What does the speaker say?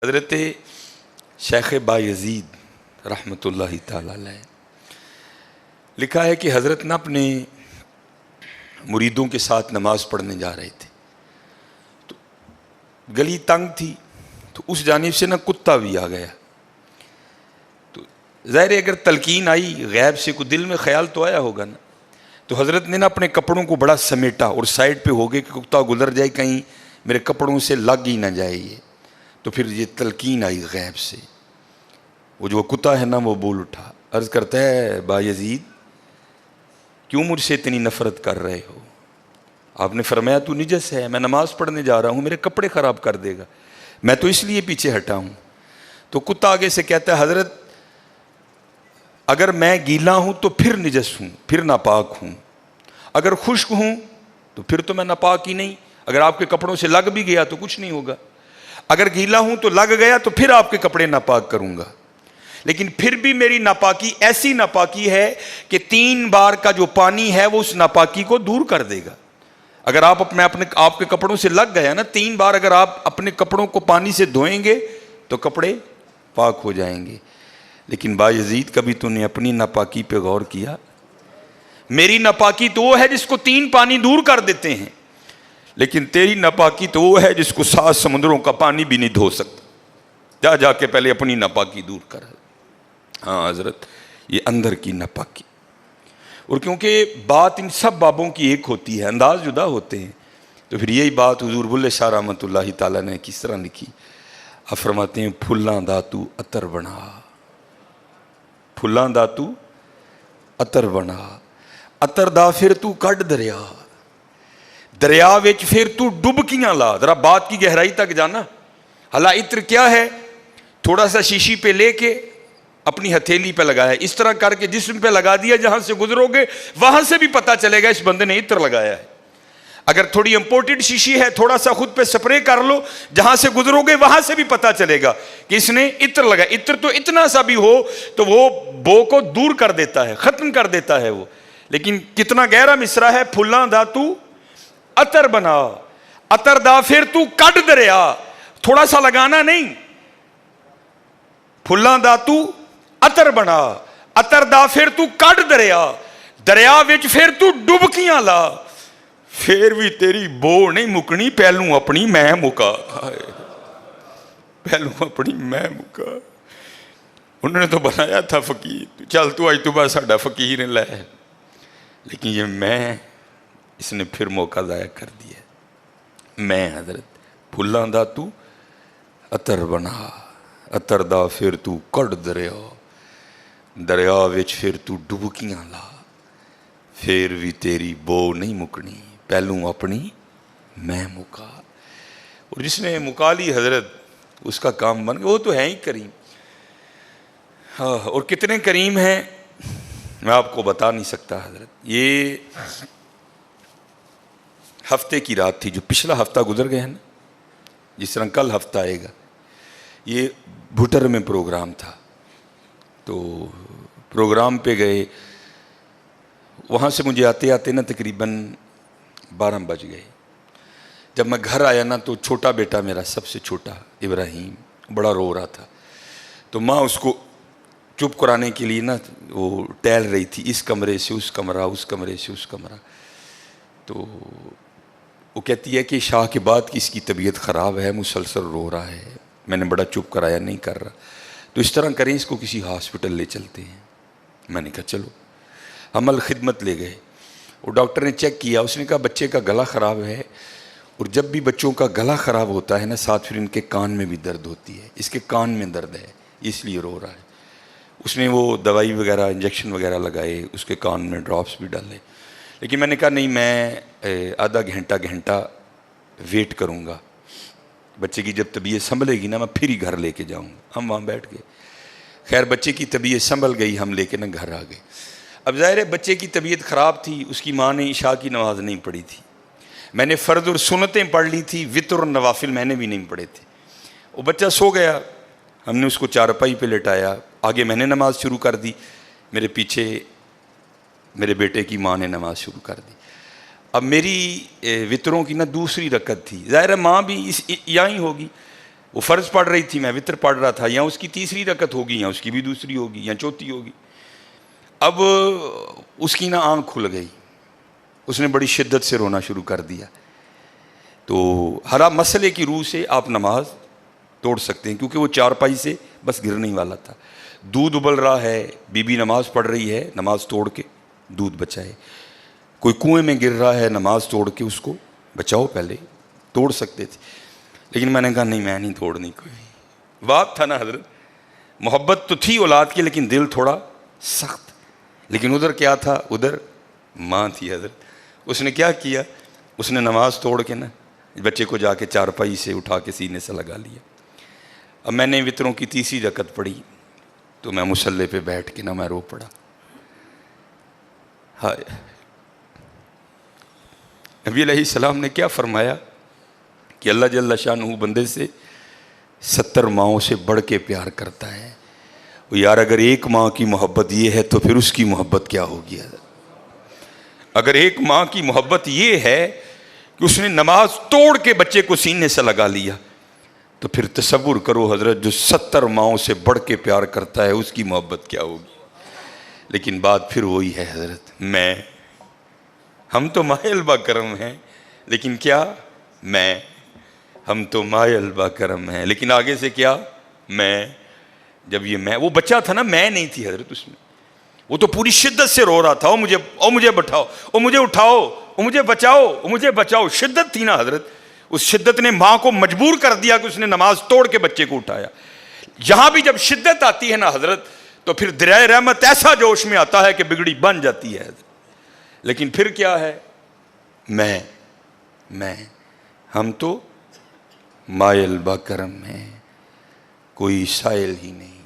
حضرت شیخ بایزید رحمۃ اللہ تعالی علیہ لکھا ہے کہ حضرت نہ اپنے مریدوں کے ساتھ نماز پڑھنے جا رہے تھے، تو گلی تنگ تھی، تو اس جانب سے نہ کتا بھی آ گیا۔ تو ظاہر ہے اگر تلقین آئی غیب سے، کوئی دل میں خیال تو آیا ہوگا نا، تو حضرت نے نا اپنے کپڑوں کو بڑا سمیٹا اور سائڈ پہ ہو گئے کہ کتا گزر جائے، کہیں میرے کپڑوں سے لگ ہی نہ جائے یہ۔ تو پھر یہ تلقین آئی غیب سے، وہ جو کتا ہے نا وہ بول اٹھا، عرض کرتا ہے بایزید کیوں مجھ سے اتنی نفرت کر رہے ہو؟ آپ نے فرمایا تو نجس ہے، میں نماز پڑھنے جا رہا ہوں، میرے کپڑے خراب کر دے گا، میں تو اس لیے پیچھے ہٹا ہوں۔ تو کتا آگے سے کہتا ہے حضرت اگر میں گیلا ہوں تو پھر نجس ہوں، پھر ناپاک ہوں، اگر خشک ہوں تو پھر تو میں ناپاک ہی نہیں، اگر آپ کے کپڑوں سے لگ بھی گیا تو کچھ نہیں ہوگا، اگر گیلا ہوں تو لگ گیا تو پھر آپ کے کپڑے ناپاک کروں گا، لیکن پھر بھی میری ناپاکی ایسی ناپاکی ہے کہ 3 بار کا جو پانی ہے وہ اس ناپاکی کو دور کر دے گا۔ اگر آپ کے کپڑوں سے لگ گیا نا 3 بار، اگر آپ اپنے کپڑوں کو پانی سے دھوئیں گے تو کپڑے پاک ہو جائیں گے۔ لیکن بایزید کبھی تو نے اپنی ناپاکی پہ غور کیا؟ میری ناپاکی تو وہ ہے جس کو 3 پانی دور کر دیتے ہیں، لیکن تیری ناپاکی تو وہ ہے جس کو 7 سمندروں کا پانی بھی نہیں دھو سکتا۔ جا کے پہلے اپنی ناپاکی دور کر۔ ہاں حضرت یہ اندر کی ناپاکی، اور کیونکہ بات ان سب بابوں کی ایک ہوتی ہے، انداز جدا ہوتے ہیں، تو پھر یہی بات حضور بلے شاہ رحمۃ اللہ تعالیٰ نے کس طرح لکھی؟ آپ فرماتے ہیں پھلاں دا تو عطر بنا، پھلاں دا تو عطر بنا، عطر دا پھر تو کڈ دریا، دریا وچ پھر تو ڈبکیاں لا۔ ذرا بات کی گہرائی تک جانا۔ حالا عطر کیا ہے؟ تھوڑا سا شیشی پہ لے کے اپنی ہتھیلی پہ لگایا، اس طرح کر کے جسم پہ لگا دیا، جہاں سے گزرو گے وہاں سے بھی پتہ چلے گا اس بندے نے عطر لگایا ہے۔ اگر تھوڑی امپورٹڈ شیشی ہے، تھوڑا سا خود پہ سپرے کر لو، جہاں سے گزرو گے وہاں سے بھی پتہ چلے گا کہ اس نے عطر لگایا۔ عطر تو اتنا سا بھی ہو تو وہ بو کو دور کر دیتا ہے، ختم کر دیتا ہے وہ۔ لیکن کتنا گہرا مصرع ہے، پھلاں دا تو عطر بنا، عطر دا پھر تو کڈ دریا، تھوڑا سا لگانا نہیں، پھلاں دا تو عطر بنا، عطر دا پھر تو کڈ دریا، دریا وچ پھر تو ڈبکیاں لا، پھر بھی تیری بو نہیں مکنی، پہلوں اپنی میں مکا، پہلوں اپنی میں مکا۔ انہوں نے تو بنایا تھا فقیر، چل تو آج تو بس ساڈا فقیر لے، لیکن یہ میں اس نے پھر موقع ضائع کر دیا۔ میں حضرت پھلاں دا تو عطر بنا، عطر دا پھر تو کڈ دریا، دریا وچ پھر تو ڈبکیاں لا، پھر بھی تیری بو نہیں مکنی، پہلوں اپنی میں مکا۔ اور جس نے مکا لی حضرت اس کا کام بن گیا، وہ تو ہے ہی کریم۔ ہاں، اور کتنے کریم ہیں میں آپ کو بتا نہیں سکتا حضرت۔ یہ ہفتے کی رات تھی، جو پچھلا ہفتہ گزر گیا ہے نا، جس طرح کل ہفتہ آئے گا، یہ بھٹر میں پروگرام تھا، تو پروگرام پہ گئے، وہاں سے مجھے آتے آتے نا تقریباً 12 بج گئے۔ جب میں گھر آیا نا تو چھوٹا بیٹا میرا، سب سے چھوٹا ابراہیم، بڑا رو رہا تھا، تو ماں اس کو چپ کرانے کے لیے نا وہ ٹہل رہی تھی، اس کمرے سے اس کمرہ، اس کمرے سے اس کمرہ، تو وہ کہتی ہے کہ شاہ کے بعد کی اس کی طبیعت خراب ہے، مسلسل رو رہا ہے، میں نے بڑا چپ کرایا، نہیں کر رہا، تو اس طرح کریں اس کو کسی ہاسپٹل لے چلتے ہیں۔ میں نے کہا چلو، ہم الخدمت لے گئے، اور ڈاکٹر نے چیک کیا، اس نے کہا بچے کا گلا خراب ہے، اور جب بھی بچوں کا گلا خراب ہوتا ہے نا ساتھ پھر ان کے کان میں بھی درد ہوتی ہے، اس کے کان میں درد ہے اس لیے رو رہا ہے۔ اس نے وہ دوائی وغیرہ انجیکشن وغیرہ لگائے، اس کے کان میں ڈراپس بھی ڈالے، لیکن میں نے کہا نہیں، میں آدھا گھنٹہ ویٹ کروں گا، بچے کی جب طبیعت سنبھلے گی نا میں پھر ہی گھر لے کے جاؤں گا۔ ہم وہاں بیٹھ گئے، خیر بچے کی طبیعت سنبھل گئی، ہم لے کے نا گھر آ گئے۔ اب ظاہر ہے بچے کی طبیعت خراب تھی، اس کی ماں نے عشاء کی نماز نہیں پڑھی تھی، میں نے فرض اور سنتیں پڑھ لی تھی، وتر اور نوافل میں نے بھی نہیں پڑھے تھے۔ وہ بچہ سو گیا، ہم نے اس کو چارپائی پہ لٹایا، آگے میں نے نماز شروع کر دی، میرے پیچھے میرے بیٹے کی ماں نے نماز شروع کر دی۔ اب میری وطروں کی نا دوسری رکعت تھی، ظاہر ہے ماں بھی یہاں ہی ہوگی، وہ فرض پڑھ رہی تھی، میں وطر پڑھ رہا تھا، یا اس کی تیسری رکعت ہوگی یا اس کی بھی دوسری ہوگی یا چوتھی ہوگی. اب اس کی نا آنکھ کھل گئی، اس نے بڑی شدت سے رونا شروع کر دیا. تو ہر مسئلے کی روح سے آپ نماز توڑ سکتے ہیں، کیونکہ وہ چارپائی سے بس گرنے ہی والا تھا. دودھ ابل رہا ہے، بی بی نماز پڑھ رہی ہے، نماز توڑ کے دودھ بچائے. کوئی کنویں میں گر رہا ہے، نماز توڑ کے اس کو بچاؤ. پہلے توڑ سکتے تھے، لیکن میں نے کہا نہیں، میں نہیں توڑنی. کوئی وقت تھا نا حضرت، محبت تو تھی اولاد کی لیکن دل تھوڑا سخت. لیکن ادھر کیا تھا؟ ادھر ماں تھی حضرت. اس نے کیا کیا؟ اس نے نماز توڑ کے نا بچے کو جا کے چارپائی سے اٹھا کے سینے سے لگا لیا. اب میں نے وطروں کی تیسری رکعت پڑھی تو میں مصلی پہ بیٹھ کے نا میں رو پڑا. ہائے، نبی علیہ السلام نے کیا فرمایا کہ اللہ جل شانہ بندے سے 70 ماؤں سے بڑھ کے پیار کرتا ہے. یار اگر ایک ماں کی محبت یہ ہے تو پھر اس کی محبت کیا ہوگی؟ اگر ایک ماں کی محبت یہ ہے کہ اس نے نماز توڑ کے بچے کو سینے سے لگا لیا، تو پھر تصور کرو حضرت، جو 70 ماؤں سے بڑھ کے پیار کرتا ہے اس کی محبت کیا ہوگی. لیکن بات پھر وہی ہے حضرت، ہم تو مائل با کرم ہیں، لیکن کیا ہم تو مائل با کرم ہیں، لیکن آگے سے کیا؟ جب یہ وہ بچہ تھا نا، میں نہیں تھی حضرت اس میں. وہ تو پوری شدت سے رو رہا تھا، مجھے بٹھاؤ، مجھے اٹھاؤ، مجھے بچاؤ، مجھے بچاؤ. شدت تھی نا حضرت، اس شدت نے ماں کو مجبور کر دیا کہ اس نے نماز توڑ کے بچے کو اٹھایا. یہاں بھی جب شدت آتی ہے نا حضرت، تو پھر دریائے رحمت ایسا جوش میں آتا ہے کہ بگڑی بن جاتی ہے. لیکن پھر کیا ہے؟ ہم تو مائل با کرم ہیں، کوئی سائل ہی نہیں.